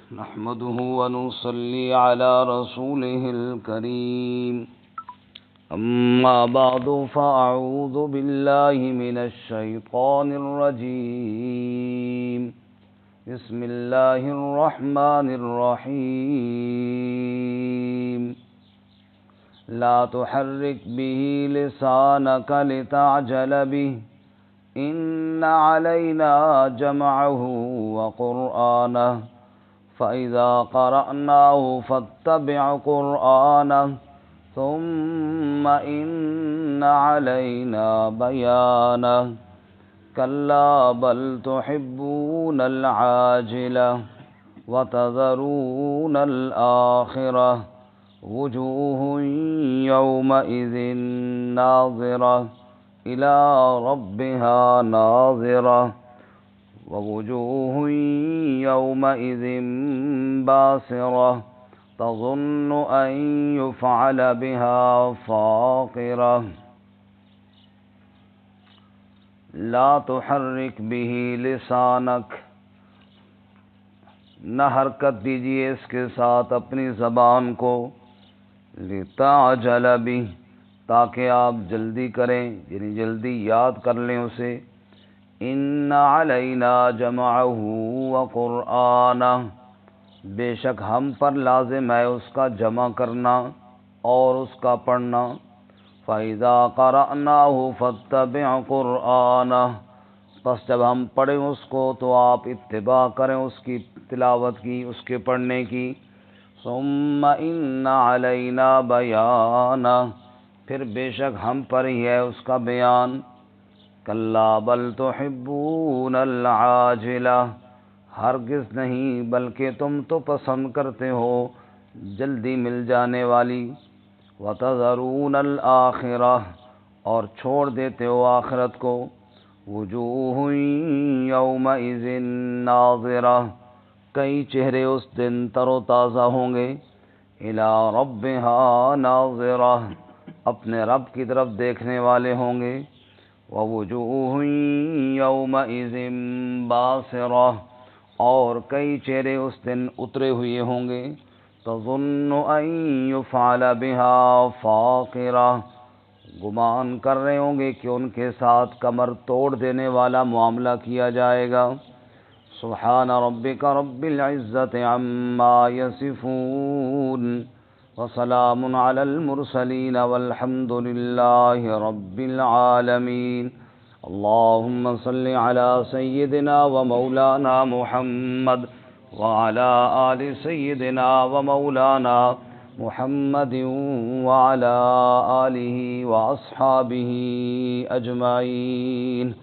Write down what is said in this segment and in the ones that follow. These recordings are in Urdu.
نحمده ونصلي على رسوله الكريم أما بعد فأعوذ بالله من الشيطان الرجيم بسم الله الرحمن الرحيم لا تحرك به لسانك لتعجل به إن علينا جمعه وقرآنه فإذا قرأناه فاتبع قرآنه ثم إن علينا بيانه كلا بل تحبون العاجلة وتذرون الآخرة وجوه يومئذ ناظرة إلى ربها ناظرة ووجوه يومئذ باسرة تظن أن يفعل بها فاقرة لا تحرك به لسانك نہ حرکت دیجیے اس کے ساتھ اپنی زبان کو لتعجل به تاکہ آپ جلدی کریں یعنی جلدی یاد کر لیں اسے ان علینا جمعہ وقرآنہ بے شک ہم پر لازم ہے اس کا جمع کرنا اور اس کا پڑھنا فَإِذَا قَرَأْنَاهُ فَاتَّبِعْ قُرْآنَهُ پس جب ہم پڑھیں اس کو تو آپ اتباع کریں اس کی تلاوت کی اس کے پڑھنے کی ثُمَّ إِنَّ عَلَيْنَا بَيَانَهُ پھر بے شک ہم پر ہی ہے اس کا بیان کلا بل تحبون العاجلہ ہرگز نہیں بلکہ تم تو پسند کرتے ہو جلدی مل جانے والی وتذرون الآخرہ اور چھوڑ دیتے ہو آخرت کو وجوہ یومئذ ناظرہ کئی چہرے اس دن تر و تازہ ہوں گے الی ربہا ناظرہ اپنے رب کی طرف دیکھنے والے ہوں گے ووجوہ یومئذ باسرہ اور کئی چہرے اس دن اترے ہوئے ہوں گے تظن ان یفعل بها فاقرہ گمان کر رہے ہوں گے کہ ان کے ساتھ کمر توڑ دینے والا معاملہ کیا جائے گا سبحان ربک رب العزت عما یصفون وسلام علی المرسلین والحمد للہ رب العالمین اللہم صل علی سیدنا و مولانا محمد وعلى آل سيدنا ومولانا محمد وعلى آله وأصحابه أجمعين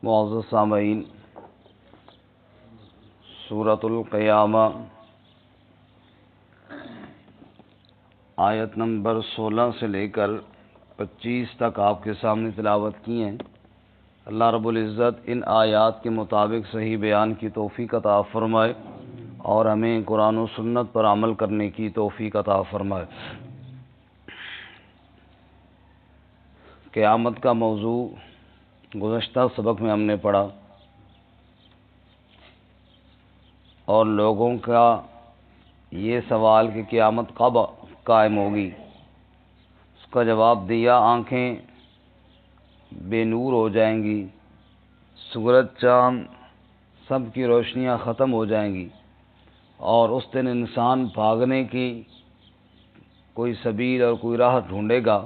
معزز سامعین سورۃ القیامہ آیت نمبر 16 سے لے کر 25 تک آپ کے سامنے تلاوت کی ہیں اللہ رب العزت ان آیات کے مطابق صحیح بیان کی توفیق عطا فرمائے اور ہمیں قرآن و سنت پر عمل کرنے کی توفیق عطا فرمائے قیامت کا موضوع گزشتہ سبق میں ہم نے پڑھا اور لوگوں کا یہ سوال کہ قیامت کب قائم ہوگی اس کا جواب دیا آنکھیں بے نور ہو جائیں گی سورج چاند سب کی روشنیاں ختم ہو جائیں گی اور اس دن انسان بھاگنے کی کوئی سبیل اور کوئی راہ ڈھونڈے گا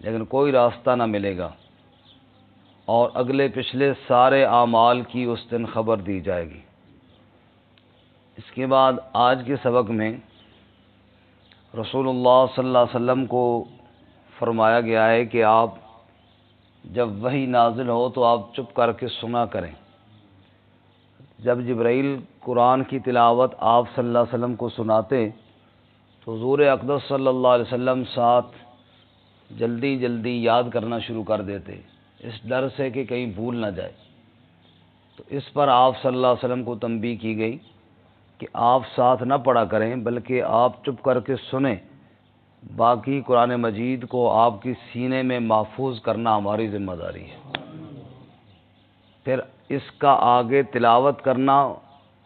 لیکن کوئی راستہ نہ ملے گا اور اگلے پچھلے سارے اعمال کی اس دن خبر دی جائے گی اس کے بعد آج کے سبق میں رسول اللہ صلی اللہ علیہ وسلم کو فرمایا گیا ہے کہ آپ جب وحی نازل ہو تو آپ چپ کر کے سنا کریں جب جبرائیل قرآن کی تلاوت آپ صلی اللہ علیہ وسلم کو سناتے تو حضور اقدس صلی اللہ علیہ وسلم ساتھ جلدی جلدی یاد کرنا شروع کر دیتے اس ڈر سے کہ کہیں بھول نہ جائے تو اس پر آپ صلی اللہ علیہ وسلم کو تنبیہ کی گئی کہ آپ ساتھ نہ پڑھا کریں بلکہ آپ چپ کر کے سنیں باقی قرآن مجید کو آپ کی سینے میں محفوظ کرنا ہماری ذمہ داری ہے۔ پھر اس کا آگے تلاوت کرنا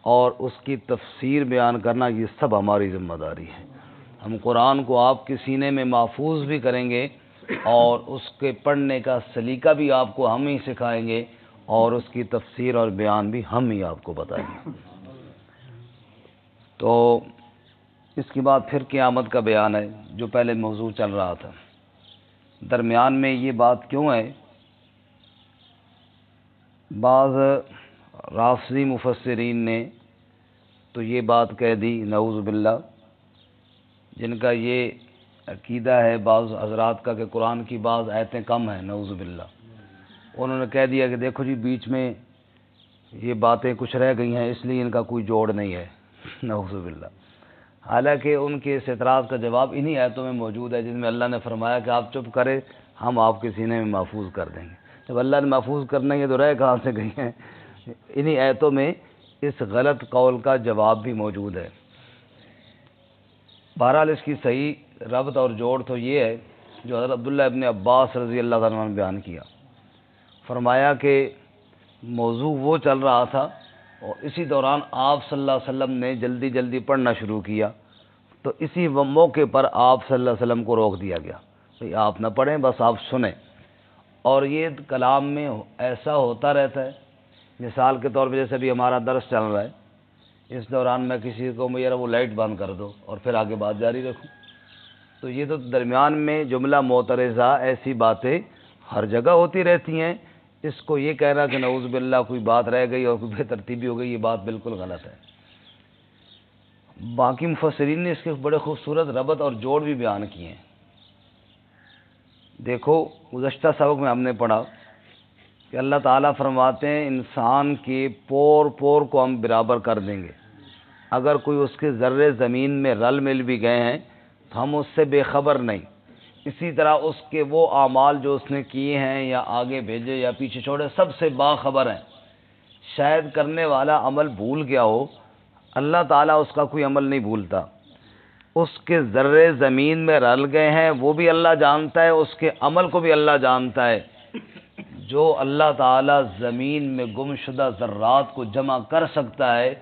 اور اس کی تفسیر بیان کرنا، یہ سب ہماری ذمہ داری ہے۔ ہم قرآن کو آپ کے سینے میں محفوظ بھی کریں گے اور اس کے پڑھنے کا سلیقہ بھی آپ کو ہم ہی سکھائیں گے اور اس کی تفسیر اور بیان بھی ہم ہی آپ کو بتائیں گے۔ تو اس کے بعد پھر قیامت کا بیان ہے، جو پہلے موضوع چل رہا تھا۔ درمیان میں یہ بات کیوں ہے؟ بعض رافضی مفسرین نے تو یہ بات کہہ دی، نعوذ باللہ، جن کا یہ عقیدہ ہے بعض حضرات کا کہ قرآن کی بعض آیتیں کم ہیں، نعوذ باللہ، انہوں نے کہہ دیا کہ دیکھو جی بیچ میں یہ باتیں کچھ رہ گئی ہیں، اس لیے ان کا کوئی جوڑ نہیں ہے، نعوذ باللہ۔ حالانکہ ان کے اس اعتراض کا جواب انہی آیتوں میں موجود ہے جن میں اللہ نے فرمایا کہ آپ چپ کرے، ہم آپ کے سینے میں محفوظ کر دیں گے۔ جب اللہ نے محفوظ کرنا ہے تو رہ کہاں سے گئی ہیں؟ انہی آیتوں میں اس غلط قول کا جواب بھی موجود ہے۔ بہرحال اس کی صحیح ربط اور جوڑ تو یہ ہے جو حضرت عبداللہ ابن عباس رضی اللہ عنہ نے بیان کیا۔ فرمایا کہ موضوع وہ چل رہا تھا اور اسی دوران آپ صلی اللہ علیہ وسلم نے جلدی جلدی پڑھنا شروع کیا، تو اسی موقع پر آپ صلی اللہ علیہ وسلم کو روک دیا گیا، بھئی آپ نہ پڑھیں، بس آپ سنیں۔ اور یہ کلام میں ایسا ہوتا رہتا ہے، مثال کے طور پہ جیسے بھی ہمارا درس چل رہا ہے، اس دوران میں کسی کو میرا وہ لائٹ بند کر دو اور پھر آگے بات جاری رکھوں، تو یہ تو درمیان میں جملہ معترضہ ایسی باتیں ہر جگہ ہوتی رہتی ہیں۔ اس کو یہ کہنا کہ نعوذ باللہ کوئی بات رہ گئی اور کوئی بے ترتیبی ہو گئی، یہ بات بالکل غلط ہے۔ باقی مفسرین نے اس کے بڑے خوبصورت ربط اور جوڑ بھی بیان کیے ہیں۔ دیکھو گزشتہ سبق میں ہم نے پڑھا کہ اللہ تعالیٰ فرماتے ہیں انسان کے پور پور کو ہم برابر کر دیں گے، اگر کوئی اس کے ذرے زمین میں رل مل بھی گئے ہیں تو ہم اس سے بے خبر نہیں۔ اسی طرح اس کے وہ اعمال جو اس نے کیے ہیں یا آگے بھیجے یا پیچھے چھوڑے، سب سے باخبر ہیں۔ شاید کرنے والا عمل بھول گیا ہو، اللہ تعالیٰ اس کا کوئی عمل نہیں بھولتا۔ اس کے ذرے زمین میں رل گئے ہیں وہ بھی اللہ جانتا ہے، اس کے عمل کو بھی اللہ جانتا ہے۔ جو اللہ تعالیٰ زمین میں گم شدہ ذرات کو جمع کر سکتا ہے،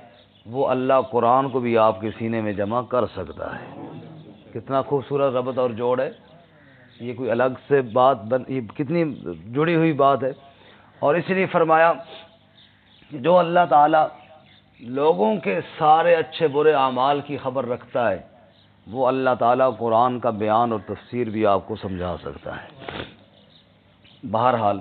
وہ اللہ قرآن کو بھی آپ کے سینے میں جمع کر سکتا ہے۔ کتنا خوبصورت ربط اور جوڑ ہے، یہ کوئی الگ سے بات یہ کتنی جڑی ہوئی بات ہے۔ اور اس لیے فرمایا کہ جو اللہ تعالیٰ لوگوں کے سارے اچھے برے اعمال کی خبر رکھتا ہے، وہ اللہ تعالیٰ قرآن کا بیان اور تفسیر بھی آپ کو سمجھا سکتا ہے۔ بہرحال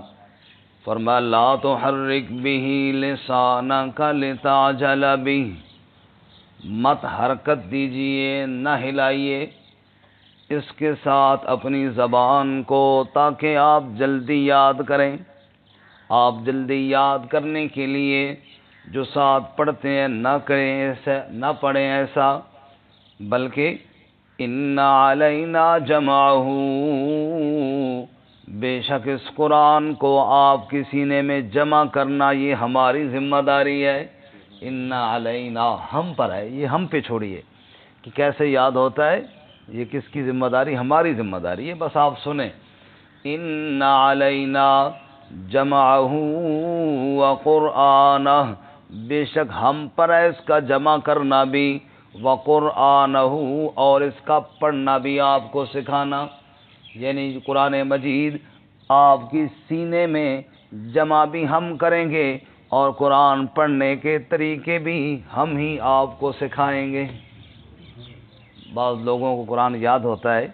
فرمایا لا تحرک به لسانک لتعجل به، مت حرکت دیجئے، نہ ہلائیے اس کے ساتھ اپنی زبان کو تاکہ آپ جلدی یاد کریں۔ آپ جلدی یاد کرنے کے لیے جو ساتھ پڑھتے ہیں نہ کریں ایسا، نہ پڑھیں ایسا، بلکہ ان علینا جمعہ، بے شک اس قرآن کو آپ کے سینے میں جمع کرنا یہ ہماری ذمہ داری ہے۔ ان علینا، ہم پر ہے، یہ ہم پہ چھوڑیے کہ کیسے یاد ہوتا ہے، یہ کس کی ذمہ داری؟ ہماری ذمہ داری ہے، بس آپ سنیں۔ ان علینا جمعہ وقرآنہ، بے شک ہم پر ہے اس کا جمع کرنا بھی، وقرآنہ، اور اس کا پڑھنا بھی آپ کو سکھانا، یعنی قرآن مجید آپ کی سینے میں جمع بھی ہم کریں گے اور قرآن پڑھنے کے طریقے بھی ہم ہی آپ کو سکھائیں گے۔ بعض لوگوں کو قرآن یاد ہوتا ہے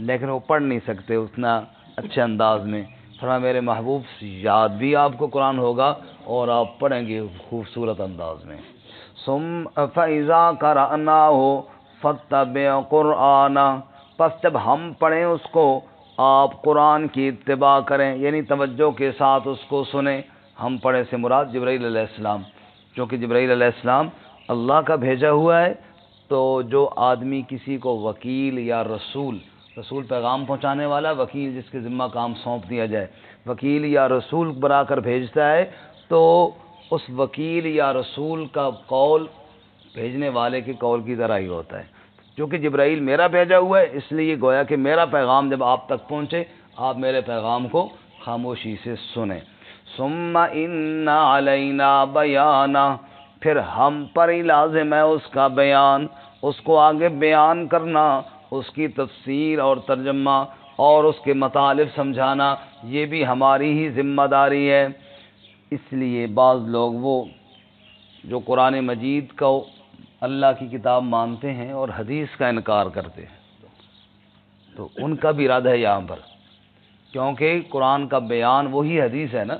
لیکن وہ پڑھ نہیں سکتے اتنا اچھے انداز میں، فرمایا میرے محبوب یاد بھی آپ کو قرآن ہوگا اور آپ پڑھیں گے خوبصورت انداز میں۔ فَإِذَا قَرَأْنَاهُ فَاتَّبِعْ قُرْآنَهُ، پس جب ہم پڑھیں اس کو آپ قرآن کی اتباع کریں، یعنی توجہ کے ساتھ اس کو سنیں۔ ہم پڑھیں سے مراد جبرائیل علیہ السلام، چونکہ جبرائیل علیہ السلام اللہ کا بھیجا ہوا ہے، تو جو آدمی کسی کو وکیل یا رسول پیغام پہنچانے والا، وکیل جس کے ذمہ کام سونپ دیا جائے، وکیل یا رسول بنا کر بھیجتا ہے، تو اس وکیل یا رسول کا قول بھیجنے والے کے قول کی طرح ہی ہوتا ہے۔ کیونکہ جبرائیل میرا بھیجا ہوا ہے، اس لیے گویا کہ میرا پیغام جب آپ تک پہنچے، آپ میرے پیغام کو خاموشی سے سنیں۔ ثم ان علینا بیانا، پھر ہم پر ہی لازم ہے اس کا بیان، اس کو آگے بیان کرنا، اس کی تفسیر اور ترجمہ اور اس کے مطالب سمجھانا، یہ بھی ہماری ہی ذمہ داری ہے۔ اس لیے بعض لوگ وہ جو قرآن مجید کو اللہ کی کتاب مانتے ہیں اور حدیث کا انکار کرتے ہیں، تو ان کا بھی رد ہے یہاں پر، کیونکہ قرآن کا بیان وہی حدیث ہے نا۔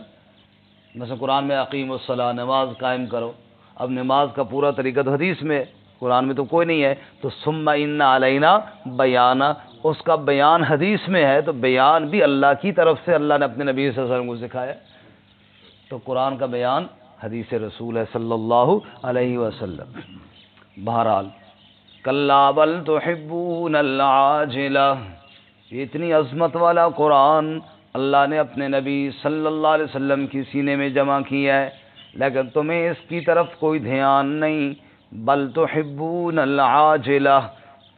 مثلا قرآن میں اقیم الصلاۃ، نماز قائم کرو، اب نماز کا پورا طریقہ تو حدیث میں ہے، قرآن میں تو کوئی نہیں ہے، تو ثم ان علینا بیانا، اس کا بیان حدیث میں ہے، تو بیان بھی اللہ کی طرف سے اللہ نے اپنے نبی صلی اللہ علیہ وسلم کو سکھایا، تو قرآن کا بیان حدیث رسول ہے صلی اللہ علیہ وسلم۔ بہرحال کلا بل تحبون العاجلہ، یہ اتنی عظمت والا قرآن اللہ نے اپنے نبی صلی اللہ علیہ وسلم کی سینے میں جمع کیا ہے، لیکن تمہیں اس کی طرف کوئی دھیان نہیں۔ بل تحبون العاجلہ،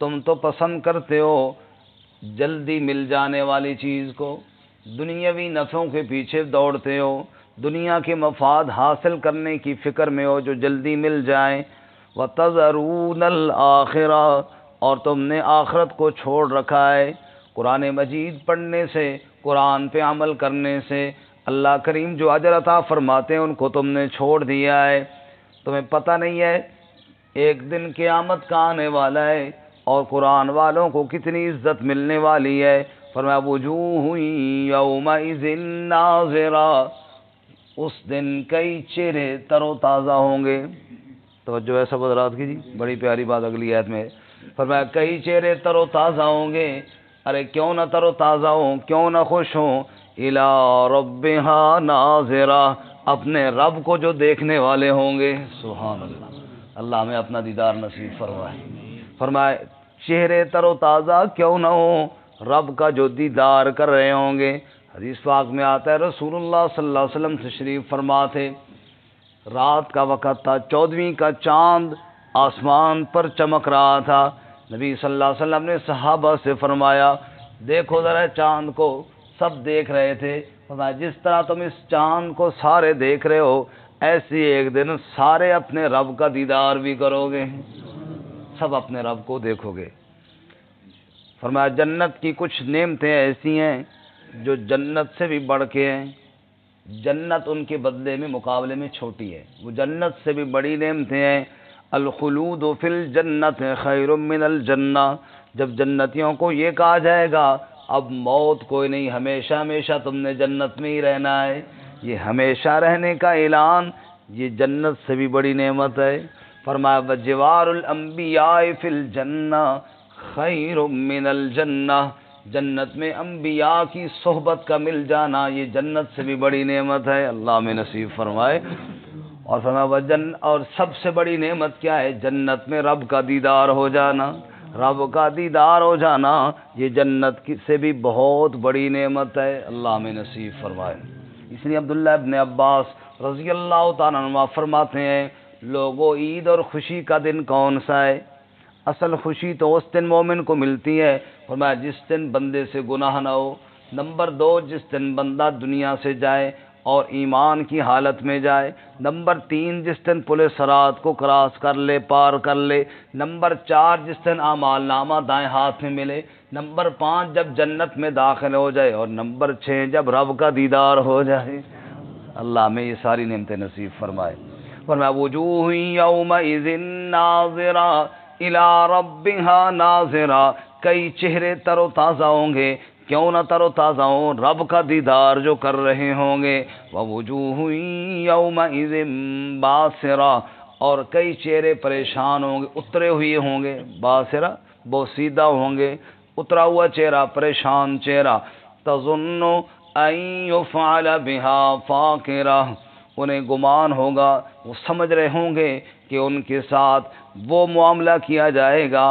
تم تو پسند کرتے ہو جلدی مل جانے والی چیز کو، دنیاوی نفعوں کے پیچھے دوڑتے ہو، دنیا کے مفاد حاصل کرنے کی فکر میں ہو جو جلدی مل جائیں۔ وَتَذَرُونَ الْآخِرَةَ، اور تم نے آخرت کو چھوڑ رکھا ہے۔ قرآن مجید پڑھنے سے، قرآن پہ عمل کرنے سے اللہ کریم جو اجر عطا فرماتے ہیں ان کو تم نے چھوڑ دیا ہے۔ تمہیں پتہ نہیں ہے ایک دن قیامت کا آنے والا ہے اور قرآن والوں کو کتنی عزت ملنے والی ہے۔ فرمایا وجوہ یومئذ ناظرہ، اس دن کئی چہرے تر و تازہ ہوں گے۔ توجہ ہے سب حضرات کی جی، بڑی پیاری بات اگلی آیت میں ہے۔ فرمایا کئی چہرے تر و تازہ ہوں گے، ارے کیوں نہ تر و تازہ ہوں، کیوں نہ خوش ہوں، الی ربہا ناظرہ، اپنے رب کو جو دیکھنے والے ہوں گے۔ سبحان اللہ، اللہ ہمیں اپنا دیدار نصیب فرمائے۔ فرمائے چہرے تر و تازہ کیوں نہ ہوں، رب کا جو دیدار کر رہے ہوں گے۔ حدیث پاک میں آتا ہے رسول اللہ صلی اللہ علیہ وسلم تشریف فرما تھے، رات کا وقت تھا، 14ویں کا چاند آسمان پر چمک رہا تھا۔ نبی صلی اللہ علیہ وسلم نے صحابہ سے فرمایا دیکھو ذرا چاند کو، سب دیکھ رہے تھے۔ فرمایا جس طرح تم اس چاند کو سارے دیکھ رہے ہو، ایسی ایک دن سارے اپنے رب کا دیدار بھی کرو گے، سب اپنے رب کو دیکھو گے۔ فرمایا جنت کی کچھ نعمتیں ایسی ہیں جو جنت سے بھی بڑھ کے ہیں، جنت ان کے بدلے میں مقابلے میں چھوٹی ہے، وہ جنت سے بھی بڑی نعمتیں ہیں۔ الخلود فی الجنت خیر من الجنہ، جب جنتیوں کو یہ کہا جائے گا اب موت کوئی نہیں، ہمیشہ ہمیشہ تم نے جنت میں ہی رہنا ہے، یہ ہمیشہ رہنے کا اعلان، یہ جنت سے بھی بڑی نعمت ہے۔ فرمایا وجوار الانبیاء فی الجنہ خیر من الجنہ، جنت میں انبیاء کی صحبت کا مل جانا یہ جنت سے بھی بڑی نعمت ہے، اللہ میں نصیب فرمائے۔ اور فرمایا اور سب سے بڑی نعمت کیا ہے؟ جنت میں رب کا دیدار ہو جانا، رب کا دیدار ہو جانا یہ جنت سے بھی بہت بڑی نعمت ہے، اللہ میں نصیب فرمائے۔ اس لیے عبداللہ ابن عباس رضی اللہ تعالیٰ عنہ فرماتے ہیں لوگوں عید اور خوشی کا دن کون سا ہے؟ اصل خوشی تو اس دن مومن کو ملتی ہے، فرمایا جس دن بندے سے گناہ نہ ہو، نمبر 2 جس دن بندہ دنیا سے جائے اور ایمان کی حالت میں جائے، نمبر 3 جس دن پل صراط کو کراس کر لے، پار کر لے، نمبر 4 جس دن اعمال نامہ دائیں ہاتھ میں ملے، نمبر 5 جب جنت میں داخل ہو جائے، اور نمبر 6 جب رب کا دیدار ہو جائے۔ اللہ ہمیں یہ ساری نعمتیں نصیب فرمائے۔ فرمایا وجوہ یومئذ ناظرہ الی ربہا ناظرہ، کئی چہرے تر و تازہ ہوں گے، کیوں نہ تر و تازہ ہوں، رب کا دیدار جو کر رہے ہوں گے۔ ووجوہ یومئذ باسرہ، اور کئی چہرے پریشان ہوں گے، اترے ہوئے ہوں گے، باسرہ بوسیدہ ہوں گے، اترا ہوا چہرہ، پریشان چہرہ۔ تظن ان یفعل بہا فاقرہ، انہیں گمان ہوگا، وہ سمجھ رہے ہوں گے کہ ان کے ساتھ وہ معاملہ کیا جائے گا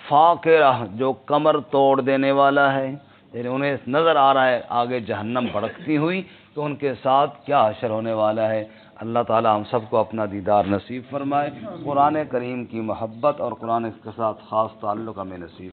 فاقرہ جو کمر توڑ دینے والا ہے، یعنی انہیں نظر آ رہا ہے آگے جہنم بھڑکتی ہوئی کہ ان کے ساتھ کیا حشر ہونے والا ہے۔ اللہ تعالی ہم سب کو اپنا دیدار نصیب فرمائے، قرآن کریم کی محبت اور قرآن کے ساتھ خاص تعلق ہمیں نصیب